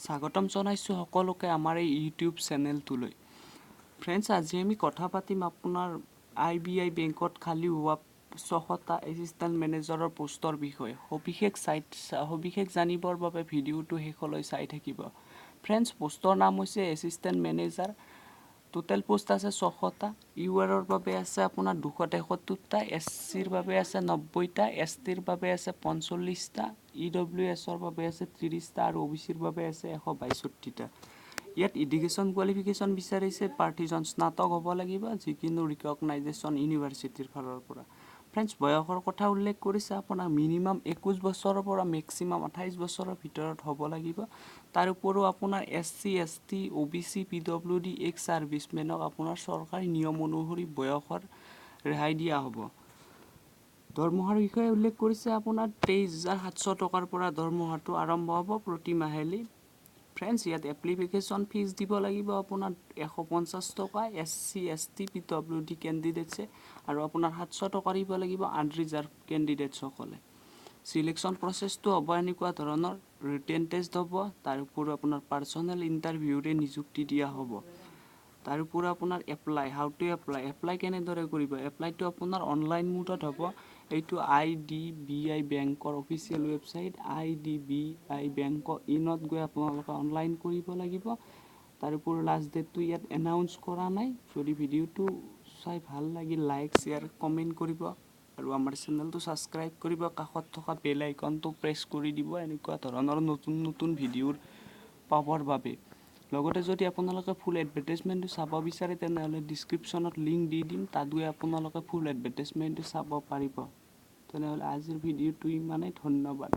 স্বাগতম জনাইছো সকলোকে আমাৰ এই ইউটিউব চেনেলটোলৈ। ফ্ৰেণ্ডছ, আজি আমি কথা পাতিম আপোনাৰ IDBI বেংকত খালী হোৱা 600টা এছিষ্টেণ্ট মেনেজাৰৰ পোষ্টৰ বিষয়ে। সবিশেষ জানিবৰ বাবে ভিডিঅ'টো শেষলৈ চাই থাকিব। ফ্ৰেণ্ডছ, পোষ্টৰ নাম হৈছে এছিষ্টেণ্ট মেনেজাৰ। টোটেল পোষ্ট আছে 600টা। ইউআৰৰ বাবে আছে আপোনাৰ 273টা, SCৰ বাবে আছে 90টা, STৰ বাবে আছে 45টা, EWSৰ বাবে আছে 30টা আৰু OBCৰ বাবে আছে 162টা। ইয়াত এডুকেশ্যন কোৱালিফিকেশ্যন বিচাৰিছে প্ৰাৰ্থীজন স্নাতক হ'ব লাগিব যিকোনো ৰিকগনাইজেশ্যন ইউনিভাৰ্চিটিৰ ফালৰ পৰা। ফ্ৰেণ্ডছ, বয়সৰ কথা উল্লেখ কৰিছে আপোনাৰ মিনিমাম 21 বছৰৰ পৰা মেক্সিমাম 28 বছৰৰ ভিতৰত হ'ব লাগিব। তাৰ উপৰিও আপোনাৰ SC, ST, OBC, PWD, ex ছাৰ্ভিচমেনক আপোনাৰ চৰকাৰী নিয়ম অনুসৰি বয়সৰ ৰেহাই দিয়া হ'ব। দৰমহাৰ বিষয়ে উল্লেখ কৰিছে আপোনাৰ 23,700 টকাৰ পৰা দৰমহাটো আৰম্ভ হ'ব প্ৰতি মাহেলী। ফ্ৰেণ্ডছ, ইয়াত এপ্লিকেশ্যন ফিজ দিব লাগিব আপোনাৰ 150 টকা SC, ST, PWD কেণ্ডিডেটছে, আৰু আপোনাৰ 700 টকা দিব লাগিব আনৰিজাৰ্ভ কেণ্ডিডেটসকলে। চিলেকশ্যন প্ৰচেছটো হ'ব এনেকুৱা ধৰণৰ: ৰিটেন টেষ্ট হ'ব, তাৰ উপৰিও আপোনাৰ পাৰ্চনেল ইণ্টাৰভিউৰে নিযুক্তি দিয়া হ'ব। তাৰ উপৰিও আপোনাৰ হাউ টু এপ্লাই কেনেদৰে কৰিব? এপ্লাইটো আপোনাৰ অনলাইন মোডত হ'ব। এইটো IDBI বেংকৰ অফিচিয়েল ৱেবছাইট IDBI বেংকৰ ইনত গৈ আপোনালোকে অনলাইন কৰিব লাগিব। তাৰ উপৰিও লাষ্ট ডেটটো ইয়াত এনাউন্স কৰা নাই। যদি ভিডিঅ'টো চাই ভাল লাগিল, লাইক, শ্বেয়াৰ, কমেণ্ট কৰিব আৰু আমাৰ চেনেলটো ছাবস্ক্ৰাইব কৰিব। কাষত থকা বেল আইকনটো প্ৰেছ কৰি দিব এনেকুৱা ধৰণৰ নতুন ভিডিঅ'ৰ পাবৰ বাবে। লগতে যদি আপোনালোকে ফুল এডভাৰটাইজমেণ্টটো চাব বিচাৰে তেনেহ'লে ডিছক্ৰিপশ্যনত লিংক দি দিম, তাত গৈ আপোনালোকে ফুল এডভাৰটাইজমেণ্টটো চাব পাৰিব। তেনেহ'লে আজিৰ ভিডিঅ'টো ইমানেই। ধন্যবাদ।